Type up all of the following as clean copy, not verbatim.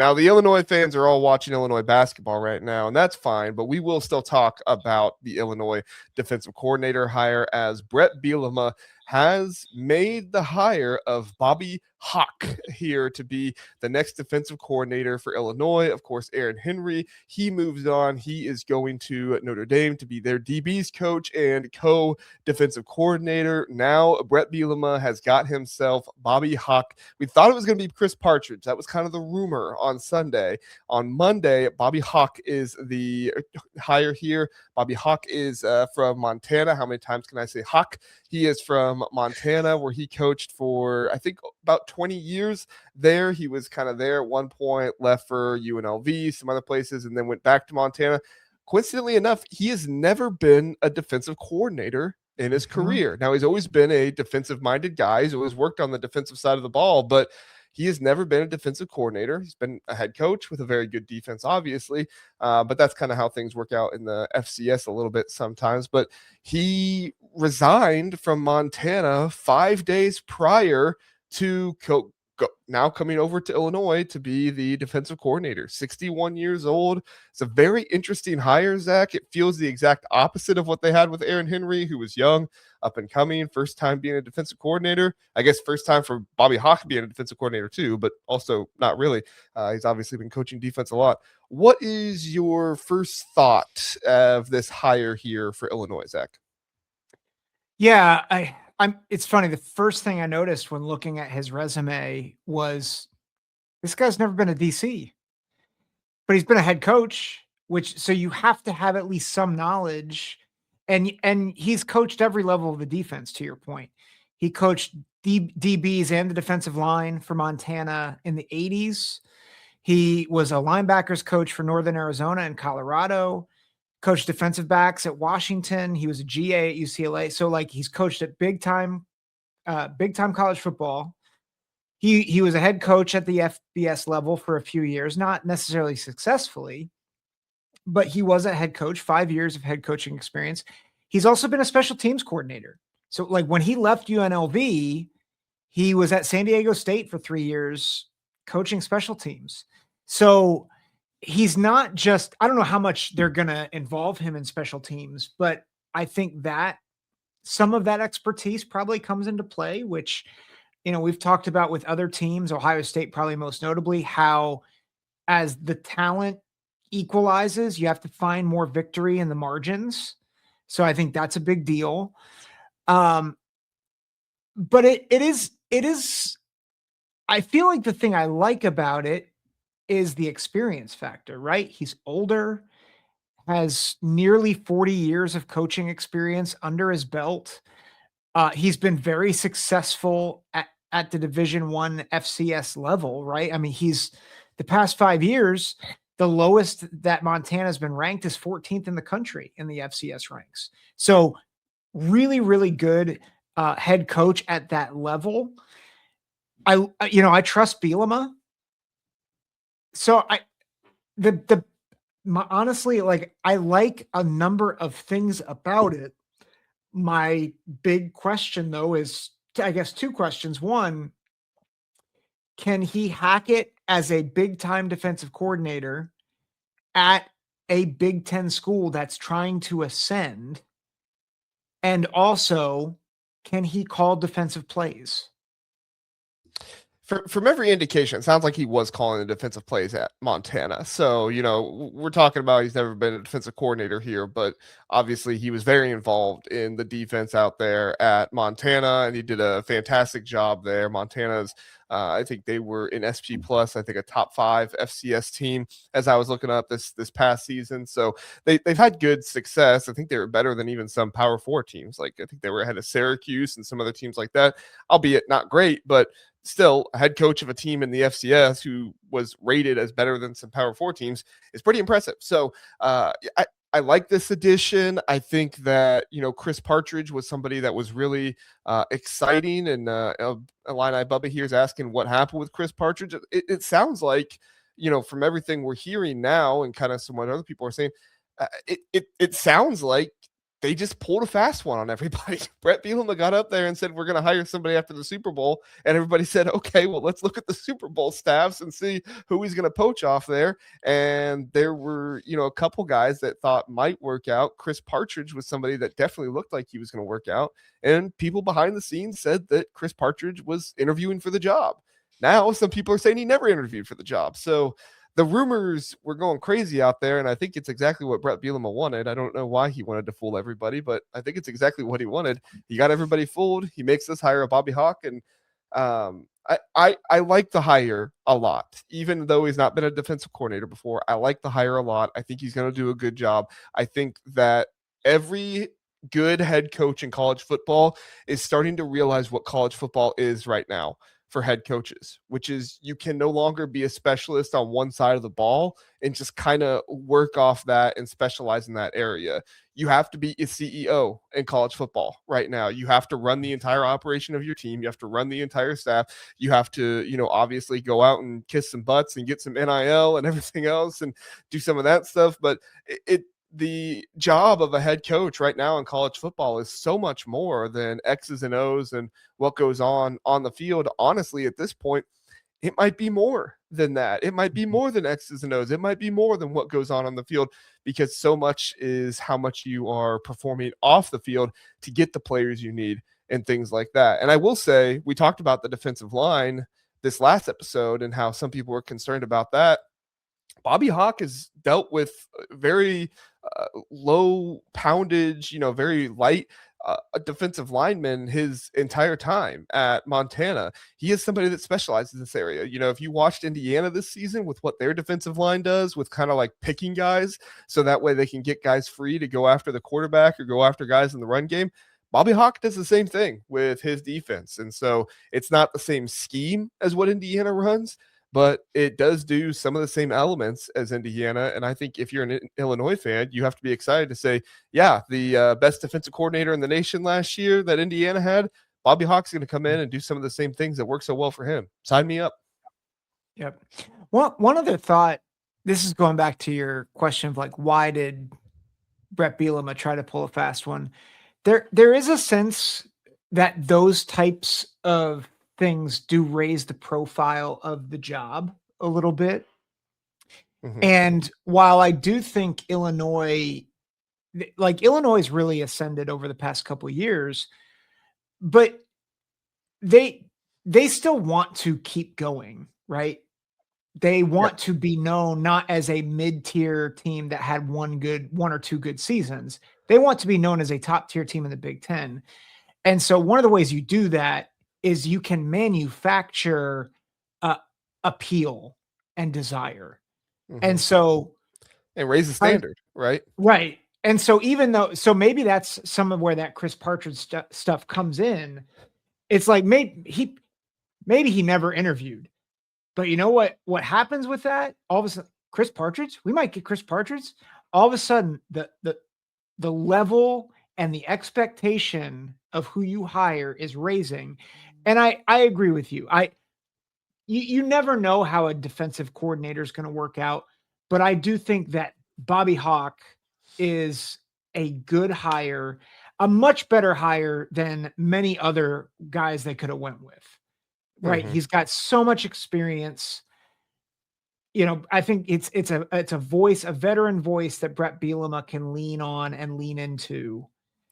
Now, the Illinois fans are all watching Illinois basketball right now, and that's fine, but we will still talk about the Illinois defensive coordinator hire as Bret Bielema has made the hire of Bobby Hauck here to be the next defensive coordinator for Illinois. Of course, Aaron Henry, he moves on. He is going to Notre Dame to be their DB's coach and co-defensive coordinator. Now, Bret Bielema has got himself Bobby Hauck. We thought it was going to be Chris Partridge. That was kind of the rumor on Sunday. On Monday, Bobby Hauck is the hire here. Bobby Hauck is from Montana. How many times can I say Hauck? He is from Montana, where he coached for, I think, about 20 years there. He was kind of there at one point, left for UNLV, some other places, and then went back to Montana. Coincidentally enough, he has never been a defensive coordinator in his career. Now, he's always been a defensive-minded guy. He's always worked on the defensive side of the ball, but he has never been a defensive coordinator. He's been a head coach with a very good defense, obviously, but that's kind of how things work out in the FCS a little bit sometimes. But he resigned from Montana 5 days prior to now coming over to Illinois to be the defensive coordinator. 61 years old. It's a very interesting hire, Zach. It feels the exact opposite of what they had with Aaron Henry, who was young, up and coming, first time being a defensive coordinator. I guess first time for Bobby Hauck being a defensive coordinator too, but also not really. He's obviously been coaching defense a lot. What is your first thought of this hire here for Illinois, Zach? Yeah, it's funny. The first thing I noticed when looking at his resume was this guy's never been a DC, but he's been a head coach, so you have to have at least some knowledge. And he's coached every level of the defense, to your point. He coached DBs and the defensive line for Montana in the 80s. He was a linebackers coach for Northern Arizona and Colorado. Coached defensive backs at Washington. He was a GA at UCLA. So like he's coached at big time college football. He was a head coach at the FBS level for a few years, not necessarily successfully, but he was a head coach, 5 years of head coaching experience. He's also been a special teams coordinator. So like when he left UNLV, he was at San Diego State for 3 years coaching special teams. So he's not just, I don't know how much they're going to involve him in special teams, but I think that some of that expertise probably comes into play, which, we've talked about with other teams, Ohio State probably most notably, how as the talent equalizes, you have to find more victory in the margins. So I think that's a big deal. But it is, I feel like the thing I like about it is the experience factor, right? He's older, has nearly 40 years of coaching experience under his belt. He's been very successful at the Division I FCS level, right? I mean, he's the past 5 years, the lowest that Montana's been ranked is 14th in the country in the FCS ranks. So really, really good head coach at that level. I trust Bielema. So honestly, like I like a number of things about it. My big question though is, I guess, two questions. One, can he hack it as a big time defensive coordinator at a Big Ten school that's trying to ascend? And also, can he call defensive plays? From every indication, it sounds like he was calling the defensive plays at Montana. So, we're talking about he's never been a defensive coordinator here, but obviously he was very involved in the defense out there at Montana, and he did a fantastic job there. Montana's, I think they were in SP Plus, I think a top 5 FCS team as I was looking up this past season. So they've had good success. I think they were better than even some Power 4 teams. Like I think they were ahead of Syracuse and some other teams like that, albeit not great, but still a head coach of a team in the FCS who was rated as better than some Power 4 teams is pretty impressive. So I like this addition. I think that, Chris Partridge was somebody that was really exciting. And Illini Bubba here is asking what happened with Chris Partridge. It sounds like, from everything we're hearing now and kind of some what other people are saying, it sounds like they just pulled a fast one on everybody. Bret Bielema got up there and said, we're going to hire somebody after the Super Bowl. And everybody said, okay, well, let's look at the Super Bowl staffs and see who he's going to poach off there. And there were, a couple guys that thought might work out. Chris Partridge was somebody that definitely looked like he was going to work out. And people behind the scenes said that Chris Partridge was interviewing for the job. Now, some people are saying he never interviewed for the job. So the rumors were going crazy out there, and I think it's exactly what Bret Bielema wanted. I don't know why he wanted to fool everybody, but I think it's exactly what he wanted. He got everybody fooled. He makes us hire a Bobby Hauck, and I like the hire a lot, even though he's not been a defensive coordinator before. I like the hire a lot. I think he's going to do a good job. I think that every good head coach in college football is starting to realize what college football is right now for head coaches, which is you can no longer be a specialist on one side of the ball and just kind of work off that and specialize in that area. You have to be a CEO in college football right now. You have to run the entire operation of your team. You have to run the entire staff. You have to, obviously go out and kiss some butts and get some NIL and everything else and do some of that stuff. But the job of a head coach right now in college football is so much more than X's and O's and what goes on the field. Honestly, at this point, it might be more than that. It might be more than X's and O's. It might be more than what goes on the field, because so much is how much you are performing off the field to get the players you need and things like that. And I will say, we talked about the defensive line this last episode and how some people were concerned about that. Bobby Hauck has dealt with very low poundage, very light defensive lineman his entire time at Montana. He is somebody that specializes in this area. If you watched Indiana this season with what their defensive line does with kind of like picking guys, so that way they can get guys free to go after the quarterback or go after guys in the run game. Bobby Hauck does the same thing with his defense. And so it's not the same scheme as what Indiana runs, but it does do some of the same elements as Indiana. And I think if you're an Illinois fan, you have to be excited to say, yeah, the best defensive coordinator in the nation last year that Indiana had, Bobby Hauck's going to come in and do some of the same things that work so well for him. Sign me up. Yep. Well, one other thought, this is going back to your question of like, why did Bret Bielema try to pull a fast one? There is a sense that those types of things do raise the profile of the job a little bit. Mm-hmm. And while I do think Illinois really ascended over the past couple of years, but they still want to keep going, right? They want to be known not as a mid-tier team that had one or two good seasons. They want to be known as a top-tier team in the Big Ten. And so one of the ways you do that is you can manufacture appeal and desire. Mm-hmm. And raise the standard, right? Right. And so so maybe that's some of where that Chris Partridge stuff comes in. It's like maybe he never interviewed, but you know what happens with that? All of a sudden, Chris Partridge, we might get Chris Partridge. All of a sudden, the level and the expectation of who you hire is raising. And I agree with you. You never know how a defensive coordinator is going to work out, but I do think that Bobby Hauck is a good hire, a much better hire than many other guys they could have went with. Right? Mm-hmm. He's got so much experience. I think it's a voice, a veteran voice that Bret Bielema can lean on and lean into.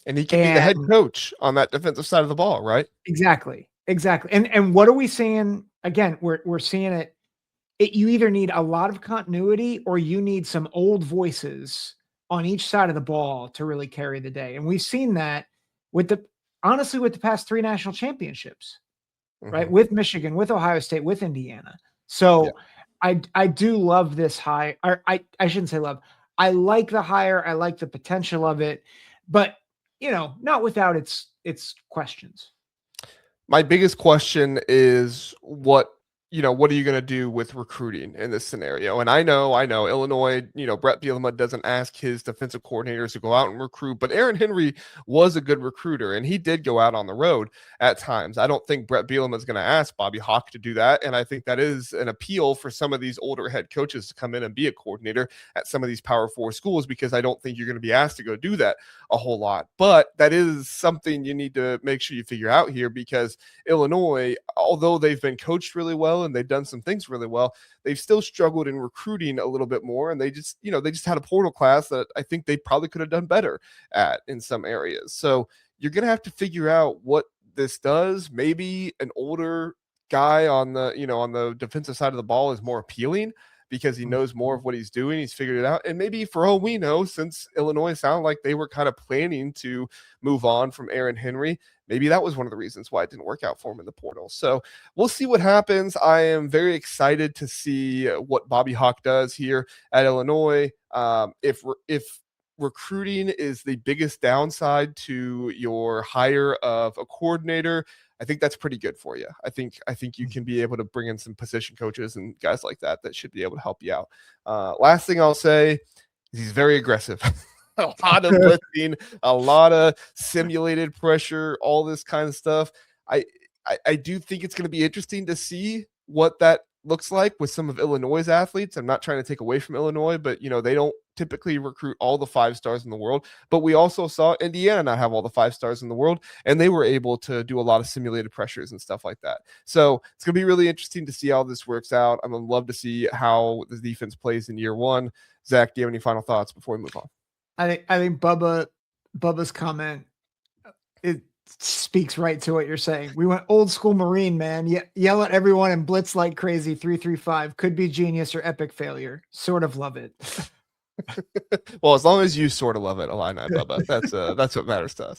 And he can be the head coach on that defensive side of the ball, right? Exactly. And what are we seeing? Again, we're seeing it. You either need a lot of continuity or you need some old voices on each side of the ball to really carry the day. And we've seen that with the past 3 national championships, mm-hmm. right? With Michigan, with Ohio State, with Indiana. So I do love this hire. Or I shouldn't say love. I like the hire. I like the potential of it, but not without its questions. My biggest question is what what are you going to do with recruiting in this scenario? And I know Illinois, Bret Bielema doesn't ask his defensive coordinators to go out and recruit, but Aaron Henry was a good recruiter and he did go out on the road at times. I don't think Bret Bielema is going to ask Bobby Hauck to do that. And I think that is an appeal for some of these older head coaches to come in and be a coordinator at some of these Power 4 schools, because I don't think you're going to be asked to go do that a whole lot. But that is something you need to make sure you figure out here, because Illinois, although they've been coached really well and they've done some things really well, they've still struggled in recruiting a little bit more. And they just had a portal class that I think they probably could have done better at in some areas. So you're going to have to figure out what this does. Maybe an older guy on the defensive side of the ball is more appealing because he knows more of what he's doing. He's figured it out. And maybe for all we know, since Illinois sounded like they were kind of planning to move on from Aaron Henry, maybe that was one of the reasons why it didn't work out for him in the portal. So we'll see what happens. I am very excited to see what Bobby Hauck does here at Illinois. If recruiting is the biggest downside to your hire of a coordinator, I think that's pretty good for you. I think you can be able to bring in some position coaches and guys like that should be able to help you out. Last thing I'll say is he's very aggressive. A lot of blitzing, a lot of simulated pressure, all this kind of stuff. I do think it's going to be interesting to see what that looks like with some of Illinois' athletes. I'm not trying to take away from Illinois, but they don't typically recruit all the 5 stars in the world. But we also saw Indiana not have all the 5 stars in the world, and they were able to do a lot of simulated pressures and stuff like that. So it's going to be really interesting to see how this works out. I'm going to love to see how the defense plays in year 1. Zach, do you have any final thoughts before we move on? I think Bubba's comment, it speaks right to what you're saying. We went old school Marine, man. Yell at everyone and blitz like crazy. 3-3-5 could be genius or epic failure. Sort of love it. Well, as long as you sort of love it, Illini Bubba, that's what matters to us.